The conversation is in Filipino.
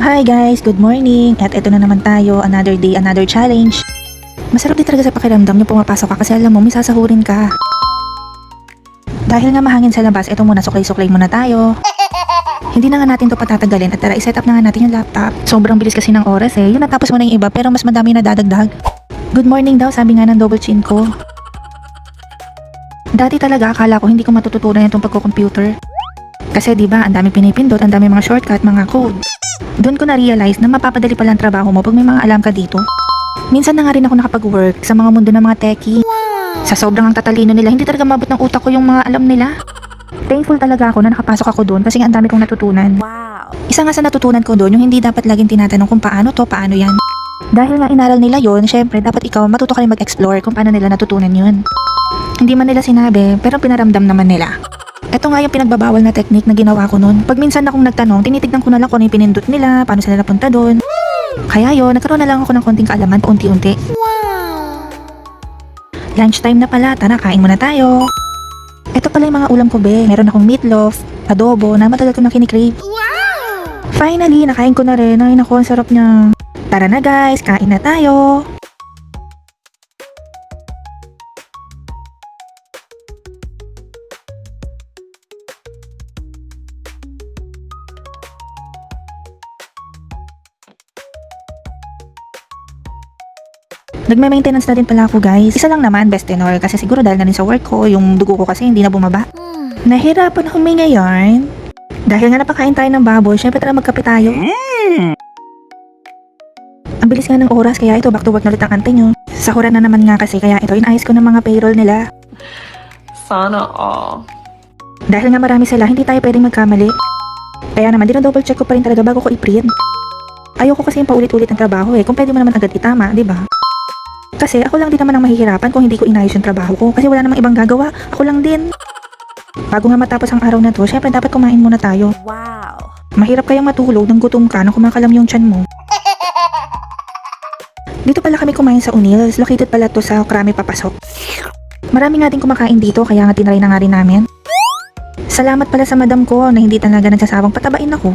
Hi guys, good morning! At ito na naman tayo, another day, another challenge. Masarap din talaga sa pakiramdam yung pumapasok ka kasi alam mo, may sasahurin ka. Dahil nga mahangin sa labas, ito muna, suklay-suklay muna tayo. Hindi na nga natin to patatagalin at tara, iset up na nga natin yung laptop. Sobrang bilis kasi ng oras eh, yun natapos mo na yung iba pero mas madami na dadagdag. Good morning daw, sabi nga ng double chin ko. Dati talaga akala ko hindi ko matututunan itong pagko-computer. Kasi diba, ang dami pinipindot, ang dami mga shortcut, mga code. Doon ko na-realize na mapapadali pala ang trabaho mo pag may mga alam ka dito. Minsan na nga rin ako nakapag-work sa mga mundo ng mga techie. Sa sobrang ang tatalino nila, hindi talaga mabot ng utak ko yung mga alam nila. Thankful talaga ako na nakapasok ako doon kasi ang dami kong natutunan. Wow! Isa nga sa natutunan ko doon, yung hindi dapat laging tinatanong kung paano to, paano yan. Dahil nga inaral nila yon, syempre dapat ikaw matuto ka rin mag-explore kung paano nila natutunan yun. Hindi man nila sinabi, pero pinaramdam naman nila. Ito nga yung pinagbabawal na technique na ginawa ko noon. Pag minsan akong nagtanong, tinitignan ko na lang kung ano yung pinindot nila, paano sila napunta doon. Kaya yun, nagkaroon na lang ako ng konting kaalaman paunti-unti. Wow! Lunchtime na pala, tara kain muna tayo. Ito pala yung mga ulam ko be. Meron akong meatloaf, adobo na matagal ko na kinikrave. Wow! Finally, nakain ko na rin. Ay naku, ang sarap niya. Tara na guys, kain na tayo. Nagme-maintenance na din pala ako guys. Isa lang naman, best tenor. Kasi siguro dahil na rin sa work ko, yung dugo ko kasi hindi na bumaba. Nahirapan ako huminga yarn. Dahil nga napakain tayo ng baboy, syempre tara magkape tayo. Ang bilis nga ng oras, kaya ito back to work na ulit ang ante nyo. Sahuran na naman nga kasi, kaya ito inayos ko ng mga payroll nila. Sana all. Dahil nga marami sila, hindi tayo pwedeng magkamali. Kaya naman, double check ko pa rin talaga bago ko i-print. Ayoko kasi yung paulit-ulit ang trabaho eh, kung pwede mo naman agad itama, di ba? Kasi ako lang din naman ang mahihirapan kung hindi ko inayos yung trabaho ko kasi wala namang ibang gagawa, ako lang din. Bago nga matapos ang araw na to, syempre dapat kumain muna tayo. Wow! Mahirap kayang matulog nang gutom ka nang kumakalam yung tiyan mo. Dito pala kami kumain sa O'Neill's, located pala to sa Krami Papasok. Marami nga din kumakain dito kaya nga tinry na nga rin namin. Salamat pala sa madam ko na hindi talaga nagsasawang patabain ako.